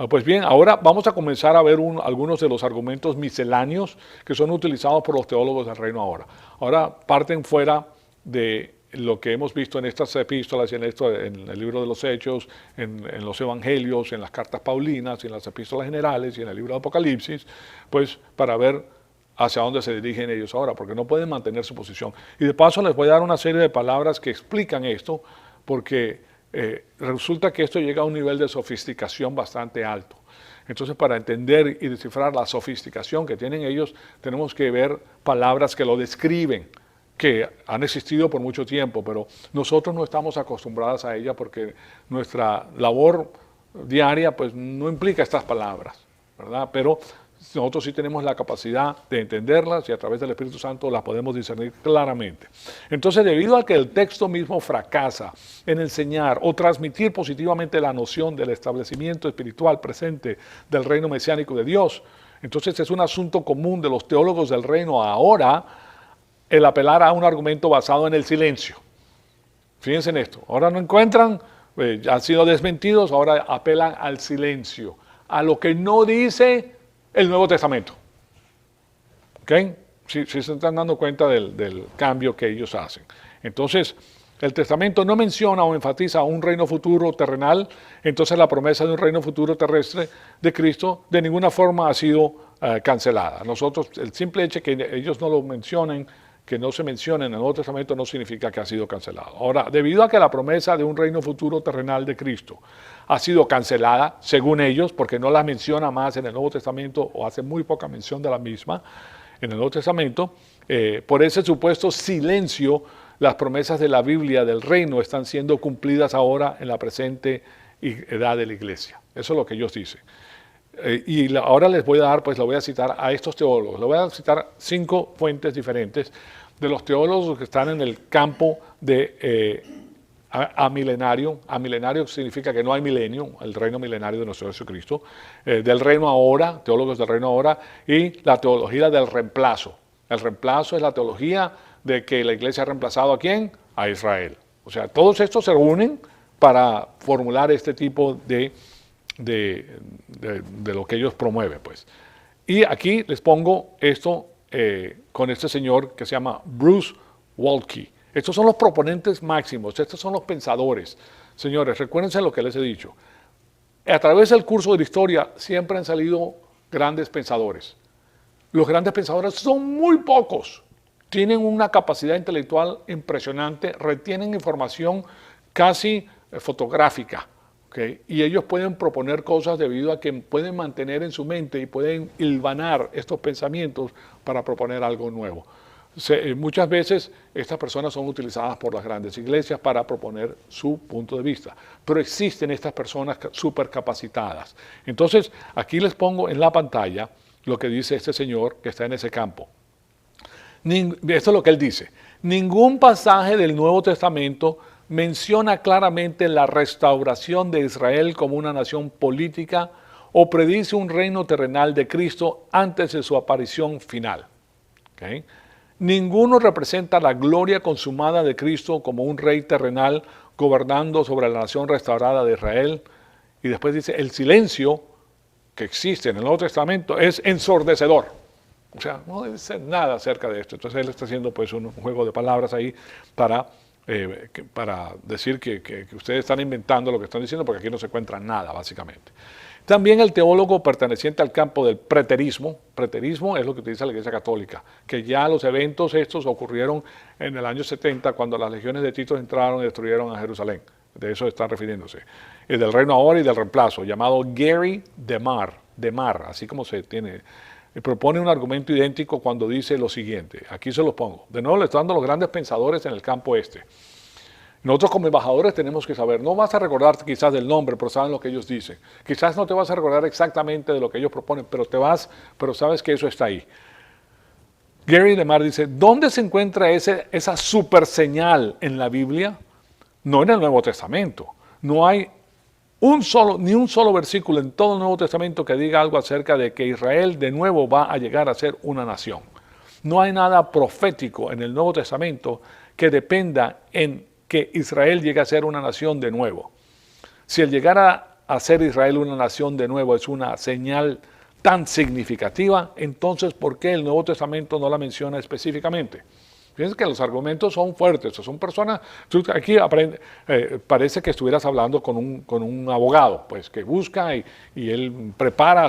Pues bien, ahora vamos a comenzar a ver algunos de los argumentos misceláneos que son utilizados por los teólogos del reino ahora. Ahora parten fuera de lo que hemos visto en estas epístolas y en el libro de los Hechos, en los Evangelios, en las cartas paulinas y en las epístolas generales y en el libro de Apocalipsis, pues para ver hacia dónde se dirigen ellos ahora, porque no pueden mantener su posición. Y de paso les voy a dar una serie de palabras que explican esto, porque resulta que esto llega a un nivel de sofisticación bastante alto. Entonces, para entender y descifrar la sofisticación que tienen ellos, tenemos que ver palabras que lo describen, que han existido por mucho tiempo, pero nosotros no estamos acostumbrados a ella porque nuestra labor diaria pues no implica estas palabras, ¿verdad? Pero nosotros sí tenemos la capacidad de entenderlas y a través del Espíritu Santo las podemos discernir claramente. Entonces, debido a que el texto mismo fracasa en enseñar o transmitir positivamente la noción del establecimiento espiritual presente del reino mesiánico de Dios, entonces es un asunto común de los teólogos del reino ahora el apelar a un argumento basado en el silencio. Fíjense en esto, ahora no encuentran, han sido desmentidos, ahora apelan al silencio, a lo que no dice el Nuevo Testamento. ¿Ok? Si se están dando cuenta del cambio que ellos hacen. Entonces, el Testamento no menciona o enfatiza un reino futuro terrenal, entonces la promesa de un reino futuro terrestre de Cristo de ninguna forma ha sido cancelada. Nosotros, el simple hecho de que ellos no lo mencionen, que no se mencione en el Nuevo Testamento no significa que ha sido cancelado. Ahora, debido a que la promesa de un reino futuro terrenal de Cristo ha sido cancelada, según ellos, porque no la menciona más en el Nuevo Testamento o hace muy poca mención de la misma en el Nuevo Testamento, por ese supuesto silencio, las promesas de la Biblia del reino están siendo cumplidas ahora en la presente edad de la iglesia. Eso es lo que ellos dicen. Ahora les voy a dar, pues lo voy a citar a estos teólogos. Le voy a citar 5 fuentes diferentes de los teólogos que están en el campo de amilenario. Amilenario significa que no hay milenio, el reino milenario de nuestro Jesucristo. Del reino ahora, teólogos del reino ahora, y la teología del reemplazo. El reemplazo es la teología de que la iglesia ha reemplazado ¿a quién? A Israel. O sea, todos estos se unen para formular este tipo de lo que ellos promueven, pues. Y aquí les pongo esto con este señor que se llama Bruce Waltke. Estos son los proponentes máximos, estos son los pensadores. Señores, recuérdense lo que les he dicho. A través del curso de la historia siempre han salido grandes pensadores. Los grandes pensadores son muy pocos. Tienen una capacidad intelectual impresionante, retienen información casi fotográfica. ¿Okay? Y ellos pueden proponer cosas debido a que pueden mantener en su mente y pueden hilvanar estos pensamientos para proponer algo nuevo. Muchas veces estas personas son utilizadas por las grandes iglesias para proponer su punto de vista, pero existen estas personas súper capacitadas. Entonces, aquí les pongo en la pantalla lo que dice este señor que está en ese campo. Esto es lo que él dice. Ningún pasaje del Nuevo Testamento menciona claramente la restauración de Israel como una nación política o predice un reino terrenal de Cristo antes de su aparición final. ¿Okay? Ninguno representa la gloria consumada de Cristo como un rey terrenal gobernando sobre la nación restaurada de Israel. Y después dice, el silencio que existe en el Nuevo Testamento es ensordecedor. O sea, no debe ser nada acerca de esto. Entonces él está haciendo pues un juego de palabras ahí para decir que ustedes están inventando lo que están diciendo, porque aquí no se encuentra nada, básicamente. También el teólogo perteneciente al campo del preterismo es lo que utiliza la Iglesia Católica, que ya los eventos estos ocurrieron en el año 70, cuando las legiones de Tito entraron y destruyeron a Jerusalén. De eso están refiriéndose. El del reino ahora y del reemplazo, llamado Gary DeMar, así como se tiene. Propone un argumento idéntico cuando dice lo siguiente, aquí se los pongo. De nuevo le estoy dando a los grandes pensadores en el campo este. Nosotros como embajadores tenemos que saber, no vas a recordarte quizás del nombre, pero saben lo que ellos dicen. Quizás no te vas a recordar exactamente de lo que ellos proponen, pero sabes que eso está ahí. Gary DeMar dice, ¿dónde se encuentra esa super señal en la Biblia? No en el Nuevo Testamento. No hay ni un solo versículo en todo el Nuevo Testamento que diga algo acerca de que Israel de nuevo va a llegar a ser una nación. No hay nada profético en el Nuevo Testamento que dependa en que Israel llegue a ser una nación de nuevo. Si el llegar a ser Israel una nación de nuevo es una señal tan significativa, entonces ¿por qué el Nuevo Testamento no la menciona específicamente? Fíjense que los argumentos son fuertes, son personas, aquí parece que estuvieras hablando con un abogado, pues que busca y él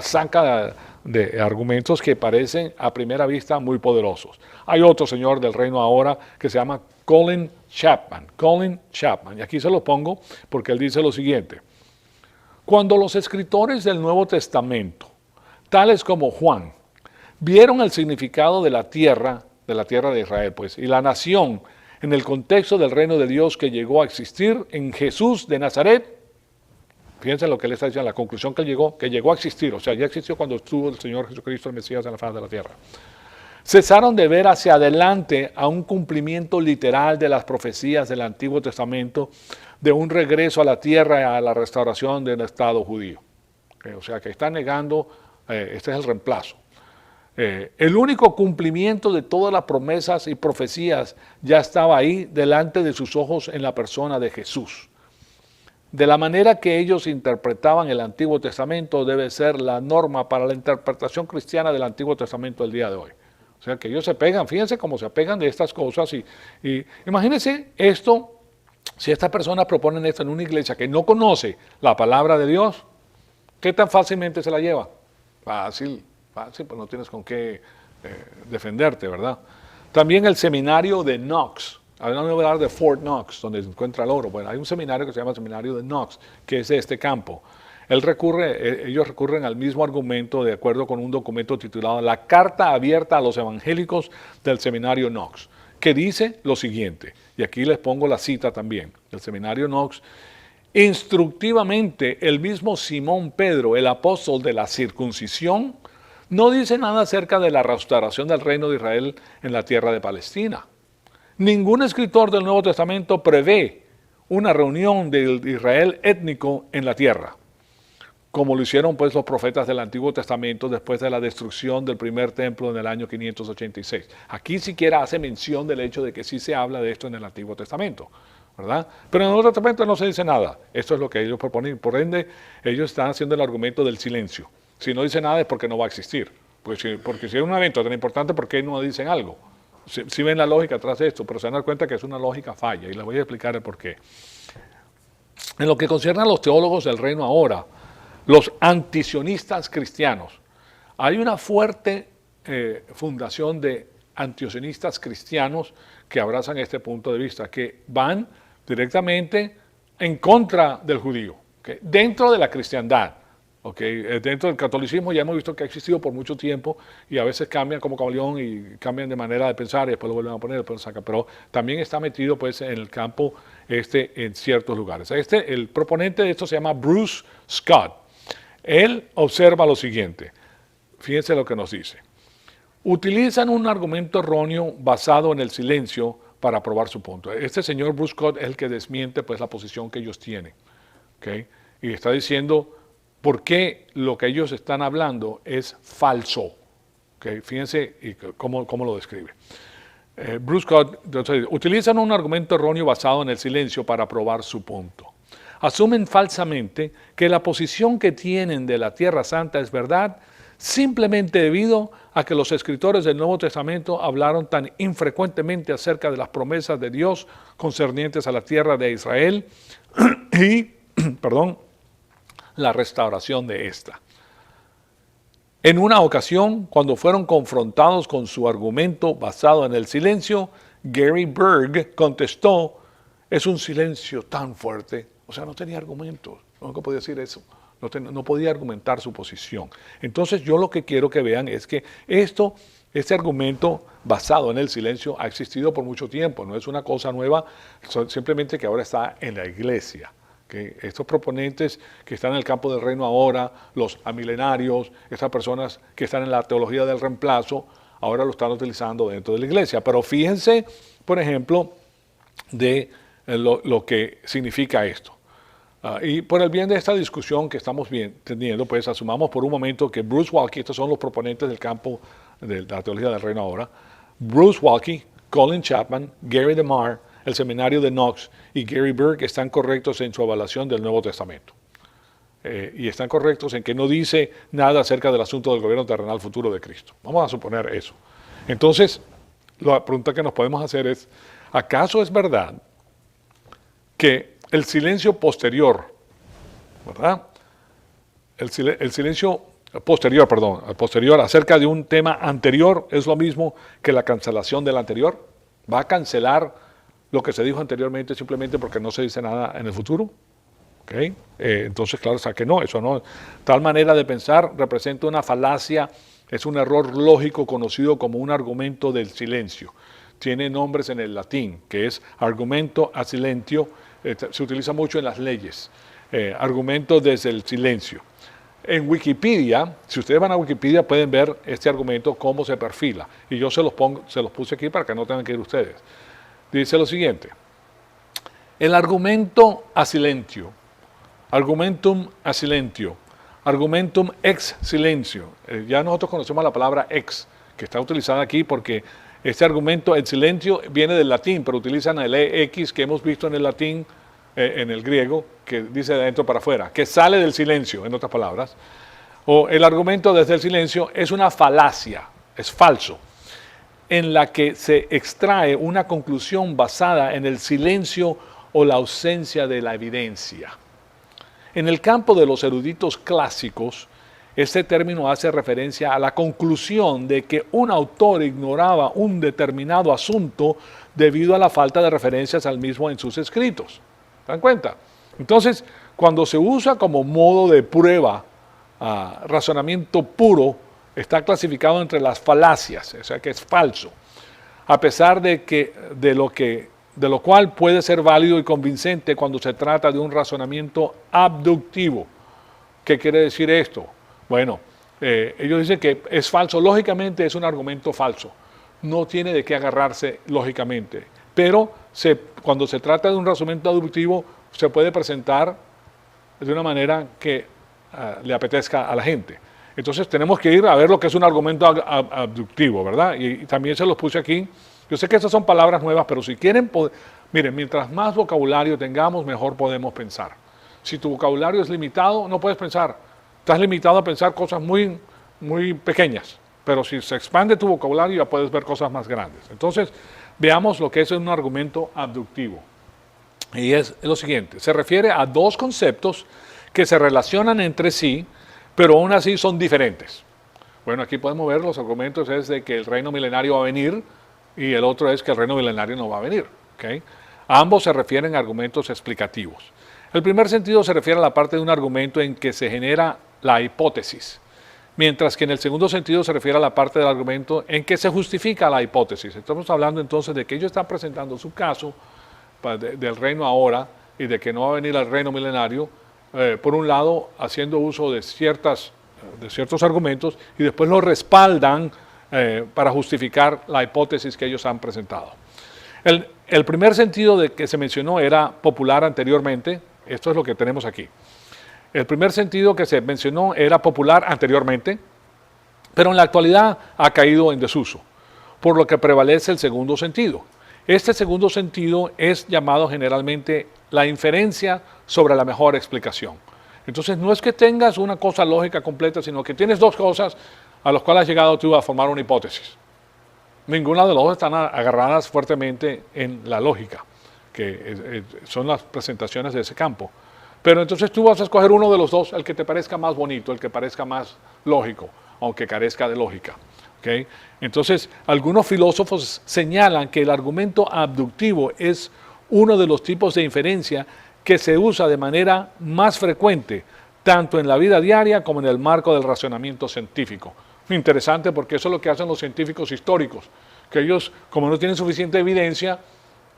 saca de argumentos que parecen a primera vista muy poderosos. Hay otro señor del reino ahora que se llama Colin Chapman, y aquí se lo pongo porque él dice lo siguiente: cuando los escritores del Nuevo Testamento, tales como Juan, vieron el significado de la tierra de Israel, pues, y la nación en el contexto del reino de Dios que llegó a existir en Jesús de Nazaret, fíjense lo que él está diciendo, la conclusión que llegó a existir, o sea, ya existió cuando estuvo el Señor Jesucristo, el Mesías, en la faz de la tierra. Cesaron de ver hacia adelante a un cumplimiento literal de las profecías del Antiguo Testamento de un regreso a la tierra y a la restauración del Estado judío. O sea, que están negando, este es el reemplazo. El único cumplimiento de todas las promesas y profecías ya estaba ahí delante de sus ojos en la persona de Jesús. De la manera que ellos interpretaban el Antiguo Testamento debe ser la norma para la interpretación cristiana del Antiguo Testamento del día de hoy. O sea que ellos se pegan, fíjense cómo se apegan de estas cosas y imagínense esto, si estas personas proponen esto en una iglesia que no conoce la palabra de Dios, ¿qué tan fácilmente se la lleva? Fácil, pues no tienes con qué defenderte, ¿verdad? También el seminario de Knox. Ahora no voy a hablar de Fort Knox, donde se encuentra el oro. Bueno, hay un seminario que se llama el Seminario de Knox, que es de este campo. Ellos recurren al mismo argumento de acuerdo con un documento titulado La Carta Abierta a los Evangélicos del Seminario Knox, que dice lo siguiente, y aquí les pongo la cita también, del Seminario Knox. Instructivamente, el mismo Simón Pedro, el apóstol de la circuncisión, no dice nada acerca de la restauración del reino de Israel en la tierra de Palestina. Ningún escritor del Nuevo Testamento prevé una reunión del Israel étnico en la tierra, como lo hicieron pues los profetas del Antiguo Testamento después de la destrucción del primer templo en el año 586. Aquí siquiera hace mención del hecho de que sí se habla de esto en el Antiguo Testamento, ¿verdad? Pero en el Nuevo Testamento no se dice nada. Esto es lo que ellos proponen. Por ende, ellos están haciendo el argumento del silencio. Si no dice nada es porque no va a existir. Porque si es un evento tan importante, ¿por qué no dicen algo? Si ven la lógica atrás de esto, pero se van a dar cuenta que es una lógica falla, y les voy a explicar el por qué. En lo que concierne a los teólogos del reino ahora, los antisionistas cristianos, hay una fuerte fundación de antisionistas cristianos que abrazan este punto de vista, que van directamente en contra del judío, ¿okay? Dentro de la cristiandad. Okay. Dentro del catolicismo ya hemos visto que ha existido por mucho tiempo y a veces cambian como camaleón y cambian de manera de pensar y después lo vuelven a poner, después lo sacan, pero también está metido pues en el campo en ciertos lugares. El proponente de esto se llama Bruce Scott. Él observa lo siguiente, fíjense lo que nos dice. Utilizan un argumento erróneo basado en el silencio para probar su punto. Este señor Bruce Scott es el que desmiente pues la posición que ellos tienen, ¿okay? Y está diciendo por qué lo que ellos están hablando es falso. ¿Okay? Fíjense cómo lo describe. Bruce Scott entonces, utilizan un argumento erróneo basado en el silencio para probar su punto. Asumen falsamente que la posición que tienen de la Tierra Santa es verdad simplemente debido a que los escritores del Nuevo Testamento hablaron tan infrecuentemente acerca de las promesas de Dios concernientes a la tierra de Israel y, la restauración de esta. En una ocasión, cuando fueron confrontados con su argumento basado en el silencio, Gary Berg contestó, es un silencio tan fuerte, o sea, no tenía argumentos, no podía decir eso, no podía argumentar su posición. Entonces yo lo que quiero que vean es que este argumento basado en el silencio ha existido por mucho tiempo, no es una cosa nueva, simplemente que ahora está en la iglesia. Que estos proponentes que están en el campo del reino ahora, los amilenarios, estas personas que están en la teología del reemplazo, ahora lo están utilizando dentro de la iglesia. Pero fíjense, por ejemplo, de lo que significa esto. Y por el bien de esta discusión que estamos teniendo, pues asumamos por un momento que Bruce Waltke, estos son los proponentes del campo de la teología del reino ahora, Bruce Waltke, Colin Chapman, Gary DeMar, el seminario de Knox y Gary Berg están correctos en su evaluación del Nuevo Testamento. Y están correctos en que no dice nada acerca del asunto del gobierno terrenal futuro de Cristo. Vamos a suponer eso. Entonces, la pregunta que nos podemos hacer es, ¿acaso es verdad que el silencio posterior, ¿verdad? El silencio posterior acerca de un tema anterior es lo mismo que la cancelación del anterior? ¿Va a cancelar lo que se dijo anteriormente simplemente porque no se dice nada en el futuro? ¿Okay? Entonces, claro, o sea que no, eso no. Tal manera de pensar representa una falacia, es un error lógico conocido como un argumento del silencio. Tiene nombres en el latín, que es argumento a silentio, se utiliza mucho en las leyes, argumento desde el silencio. En Wikipedia, si ustedes van a Wikipedia pueden ver este argumento, cómo se perfila. Y yo se los puse aquí para que no tengan que ir ustedes. Dice lo siguiente, el argumento a silentio, argumentum a silentio, argumentum ex silencio. Ya nosotros conocemos la palabra ex, que está utilizada aquí porque este argumento en silentio viene del latín, pero utilizan el ex que hemos visto en el latín, en el griego, que dice de adentro para afuera, que sale del silencio, en otras palabras. O el argumento desde el silencio es una falacia, es falso, en la que se extrae una conclusión basada en el silencio o la ausencia de la evidencia. En el campo de los eruditos clásicos, este término hace referencia a la conclusión de que un autor ignoraba un determinado asunto debido a la falta de referencias al mismo en sus escritos. ¿Se dan cuenta? Entonces, cuando se usa como modo de prueba, razonamiento puro, está clasificado entre las falacias, o sea que es falso, a pesar de lo cual puede ser válido y convincente cuando se trata de un razonamiento abductivo. ¿Qué quiere decir esto? Bueno, ellos dicen que es falso, lógicamente es un argumento falso, no tiene de qué agarrarse lógicamente, pero cuando se trata de un razonamiento aductivo, se puede presentar de una manera que le apetezca a la gente. Entonces tenemos que ir a ver lo que es un argumento abductivo, ¿verdad? Y también se los puse aquí. Yo sé que estas son palabras nuevas, pero si quieren, miren, mientras más vocabulario tengamos, mejor podemos pensar. Si tu vocabulario es limitado, no puedes pensar. Estás limitado a pensar cosas muy, muy pequeñas. Pero si se expande tu vocabulario, ya puedes ver cosas más grandes. Entonces, veamos lo que es un argumento abductivo. Y es lo siguiente, se refiere a dos conceptos que se relacionan entre sí, pero aún así son diferentes. Bueno, aquí podemos ver los argumentos es de que el reino milenario va a venir y el otro es que el reino milenario no va a venir. ¿Okay? Ambos se refieren a argumentos explicativos. El primer sentido se refiere a la parte de un argumento en que se genera la hipótesis, mientras que en el segundo sentido se refiere a la parte del argumento en que se justifica la hipótesis. Estamos hablando entonces de que ellos están presentando su caso del reino ahora y de que no va a venir al reino milenario, por un lado haciendo uso de ciertos argumentos y después los respaldan para justificar la hipótesis que ellos han presentado. El primer sentido de que se mencionó era popular anteriormente, esto es lo que tenemos aquí. El primer sentido que se mencionó era popular anteriormente, pero en la actualidad ha caído en desuso, por lo que prevalece el segundo sentido. Este segundo sentido es llamado generalmente la inferencia sobre la mejor explicación. Entonces no es que tengas una cosa lógica completa, sino que tienes dos cosas a las cuales has llegado tú a formar una hipótesis. Ninguna de las dos están agarradas fuertemente en la lógica, que son las presentaciones de ese campo. Pero entonces tú vas a escoger uno de los dos, el que te parezca más bonito, el que parezca más lógico, aunque carezca de lógica. ¿Okay? Entonces, algunos filósofos señalan que el argumento abductivo es uno de los tipos de inferencia que se usa de manera más frecuente, tanto en la vida diaria como en el marco del razonamiento científico. Interesante porque eso es lo que hacen los científicos históricos, que ellos, como no tienen suficiente evidencia,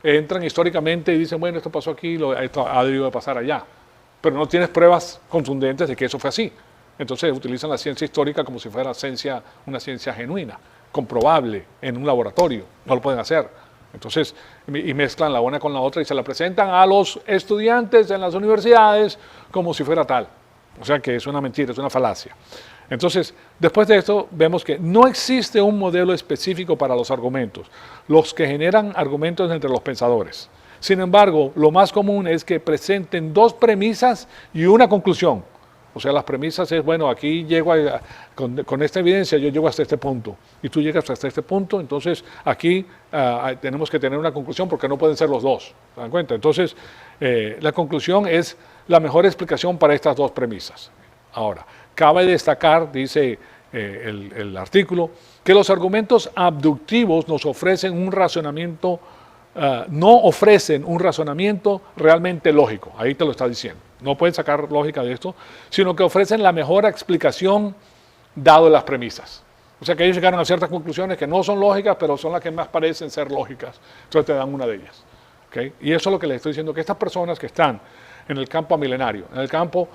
entran históricamente y dicen, bueno, esto pasó aquí, esto ha debido de pasar allá, pero no tienes pruebas contundentes de que eso fue así. Entonces utilizan la ciencia histórica como si fuera una ciencia genuina, comprobable en un laboratorio. No lo pueden hacer. Entonces, y mezclan la una con la otra y se la presentan a los estudiantes en las universidades como si fuera tal. O sea que es una mentira, es una falacia. Entonces, después de esto, vemos que no existe un modelo específico para los argumentos, los que generan argumentos entre los pensadores. Sin embargo, lo más común es que presenten dos premisas y una conclusión. O sea, las premisas es, bueno, aquí llego con esta evidencia, yo llego hasta este punto, y tú llegas hasta este punto, entonces aquí tenemos que tener una conclusión porque no pueden ser los dos, ¿se dan cuenta? Entonces, la conclusión es la mejor explicación para estas dos premisas. Ahora, cabe destacar, dice el artículo, que los argumentos abductivos nos ofrecen un razonamiento, no ofrecen un razonamiento realmente lógico, ahí te lo está diciendo. No pueden sacar lógica de esto, sino que ofrecen la mejor explicación dado las premisas. O sea que ellos llegaron a ciertas conclusiones que no son lógicas, pero son las que más parecen ser lógicas. Entonces te dan una de ellas. ¿Okay? Y eso es lo que les estoy diciendo, que estas personas que están en el campo milenario, en el campo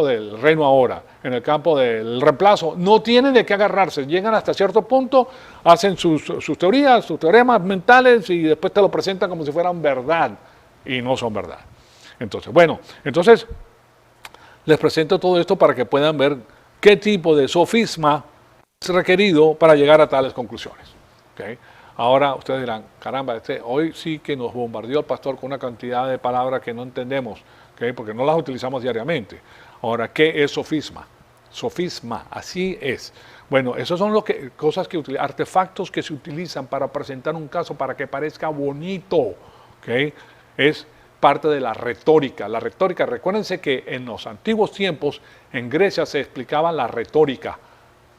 del reino ahora, en el campo del reemplazo, no tienen de qué agarrarse. Llegan hasta cierto punto, hacen sus teorías, sus teoremas mentales y después te lo presentan como si fueran verdad y no son verdad. Entonces, bueno, les presento todo esto para que puedan ver qué tipo de sofisma es requerido para llegar a tales conclusiones. ¿Okay? Ahora ustedes dirán, caramba, hoy sí que nos bombardeó el pastor con una cantidad de palabras que no entendemos, ¿okay? Porque no las utilizamos diariamente. Ahora, ¿qué es sofisma? Sofisma, así es. Bueno, esos son artefactos que se utilizan para presentar un caso para que parezca bonito. ¿Okay? Es parte de la retórica. La retórica, recuérdense que en los antiguos tiempos en Grecia se explicaba la retórica.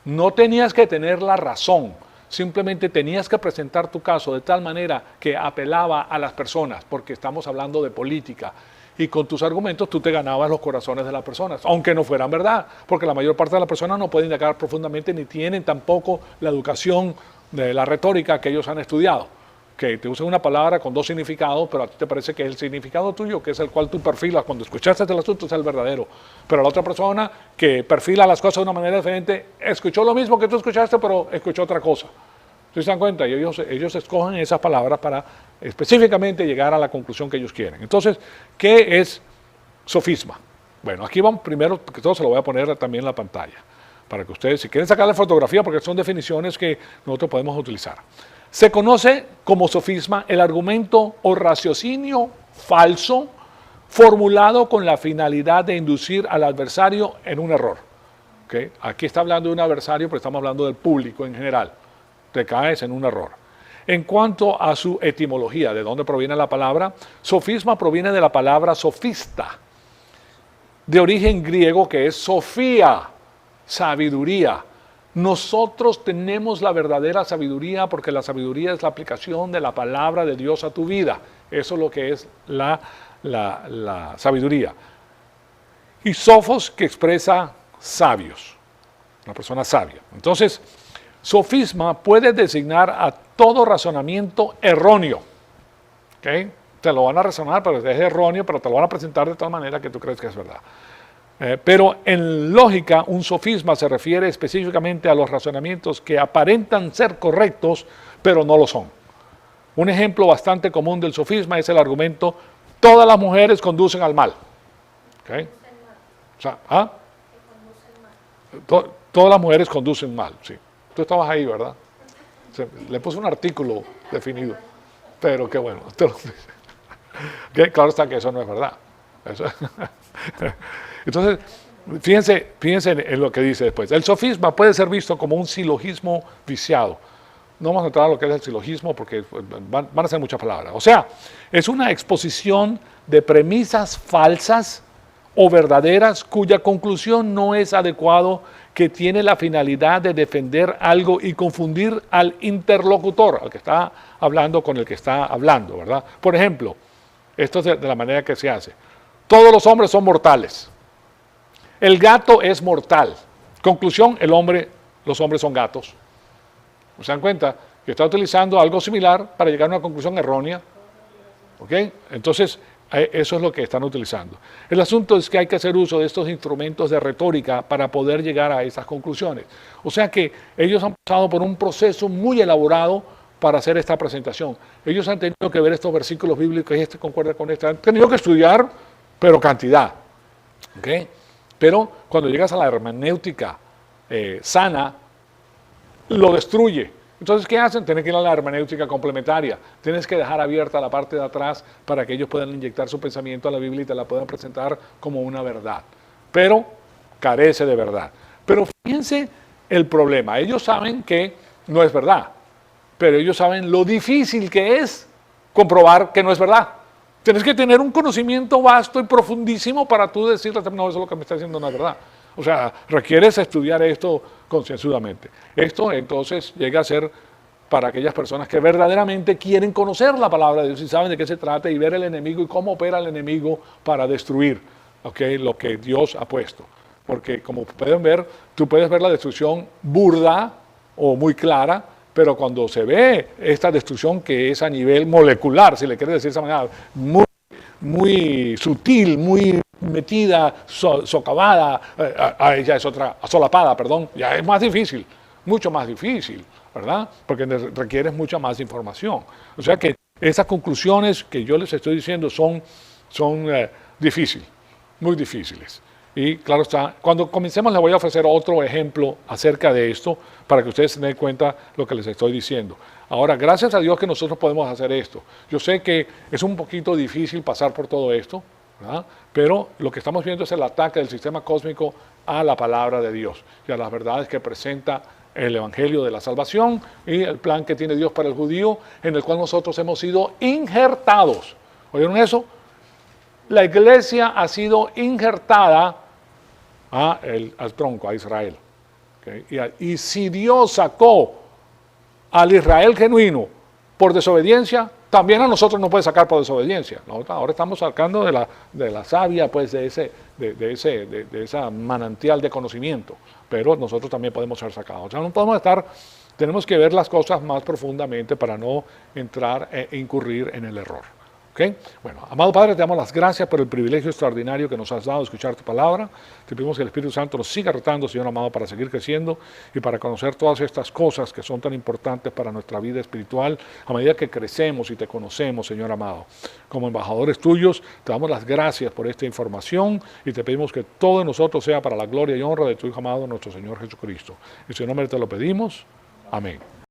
No tenías que tener la razón, simplemente tenías que presentar tu caso de tal manera que apelaba a las personas, porque estamos hablando de política. Y con tus argumentos tú te ganabas los corazones de las personas, aunque no fueran verdad, porque la mayor parte de las personas no pueden indagar profundamente ni tienen tampoco la educación de la retórica que ellos han estudiado. Que te usan una palabra con dos significados, pero a ti te parece que el significado tuyo, que es el cual tú perfilas cuando escuchaste el asunto, es el verdadero. Pero la otra persona que perfila las cosas de una manera diferente, escuchó lo mismo que tú escuchaste, pero escuchó otra cosa. ¿Sí se dan cuenta? Y ellos escogen esas palabras para específicamente llegar a la conclusión que ellos quieren. Entonces, ¿qué es sofisma? Bueno, aquí vamos primero, porque todo se lo voy a poner también en la pantalla, para que ustedes, si quieren sacar la fotografía, porque son definiciones que nosotros podemos utilizar. Se conoce como sofisma el argumento o raciocinio falso formulado con la finalidad de inducir al adversario en un error. ¿Okay? Aquí está hablando de un adversario, pero estamos hablando del público en general. Te caes en un error. En cuanto a su etimología, de dónde proviene la palabra, sofisma proviene de la palabra sofista, de origen griego que es sofía, sabiduría. Nosotros tenemos la verdadera sabiduría porque la sabiduría es la aplicación de la palabra de Dios a tu vida. Eso es lo que es la sabiduría. Y sofos, que expresa sabios, una persona sabia. Entonces, sofisma puede designar a todo razonamiento erróneo. ¿Okay? Te lo van a razonar, pero es erróneo, pero te lo van a presentar de tal manera que tú crees que es verdad. Pero en lógica, un sofisma se refiere específicamente a los razonamientos que aparentan ser correctos, pero no lo son. Un ejemplo bastante común del sofisma es el argumento: todas las mujeres conducen al mal. ¿Okay? O sea, todas las mujeres conducen mal, sí. Tú estabas ahí, ¿verdad? Le puse un artículo definido, pero qué bueno. Claro está que eso no es verdad. Entonces, fíjense en lo que dice después. El sofisma puede ser visto como un silogismo viciado. No vamos a entrar a lo que es el silogismo porque van a ser muchas palabras. O sea, es una exposición de premisas falsas o verdaderas cuya conclusión no es adecuado, que tiene la finalidad de defender algo y confundir al interlocutor, al que está hablando con el que está hablando, ¿verdad? Por ejemplo, esto es de la manera que se hace. Todos los hombres son mortales. El gato es mortal. Conclusión, los hombres son gatos. ¿Se dan cuenta? Que está utilizando algo similar para llegar a una conclusión errónea. ¿Ok? Entonces, eso es lo que están utilizando. El asunto es que hay que hacer uso de estos instrumentos de retórica para poder llegar a esas conclusiones. O sea que ellos han pasado por un proceso muy elaborado para hacer esta presentación. Ellos han tenido que ver estos versículos bíblicos, y este concuerda con este, han tenido que estudiar, pero cantidad. ¿Okay? Pero cuando llegas a la hermenéutica sana, lo destruye. Entonces, ¿qué hacen? Tienen que ir a la hermenéutica complementaria. Tienes que dejar abierta la parte de atrás para que ellos puedan inyectar su pensamiento a la Biblia y te la puedan presentar como una verdad. Pero carece de verdad. Pero fíjense el problema. Ellos saben que no es verdad, pero ellos saben lo difícil que es comprobar que no es verdad. Tienes que tener un conocimiento vasto y profundísimo para tú decirle, no, eso es lo que me está diciendo no es verdad. O sea, requieres estudiar esto concienzudamente. Esto entonces llega a ser para aquellas personas que verdaderamente quieren conocer la palabra de Dios y saben de qué se trata y ver el enemigo y cómo opera el enemigo para destruir, ¿okay?, lo que Dios ha puesto. Porque como pueden ver, tú puedes ver la destrucción burda o muy clara, pero cuando se ve esta destrucción que es a nivel molecular, si le quieres decir de esa manera, muy sutil, muy metida, socavada, ya es otra, solapada, perdón, ya es más difícil, mucho más difícil, ¿verdad? Porque requieres mucha más información. O sea que esas conclusiones que yo les estoy diciendo son difíciles, muy difíciles. Y claro está, cuando comencemos les voy a ofrecer otro ejemplo acerca de esto para que ustedes se den cuenta lo que les estoy diciendo. Ahora, gracias a Dios que nosotros podemos hacer esto. Yo sé que es un poquito difícil pasar por todo esto, ¿verdad? Pero lo que estamos viendo es el ataque del sistema cósmico a la palabra de Dios y a las verdades que presenta el Evangelio de la salvación y el plan que tiene Dios para el judío, en el cual nosotros hemos sido injertados. ¿Oyeron eso? La iglesia ha sido injertada al tronco, a Israel. ¿Okay? Y si Dios sacó al Israel genuino por desobediencia, también a nosotros nos puede sacar por desobediencia. Ahora estamos sacando de la savia, pues, de esa manantial de conocimiento, pero nosotros también podemos ser sacados. O sea, no podemos tenemos que ver las cosas más profundamente para no entrar e incurrir en el error. ¿Okay? Bueno, amado Padre, te damos las gracias por el privilegio extraordinario que nos has dado de escuchar tu palabra. Te pedimos que el Espíritu Santo nos siga retando, Señor amado, para seguir creciendo y para conocer todas estas cosas que son tan importantes para nuestra vida espiritual a medida que crecemos y te conocemos, Señor amado. Como embajadores tuyos, te damos las gracias por esta información y te pedimos que todo de nosotros sea para la gloria y honra de tu Hijo amado, nuestro Señor Jesucristo. En su nombre te lo pedimos. Amén.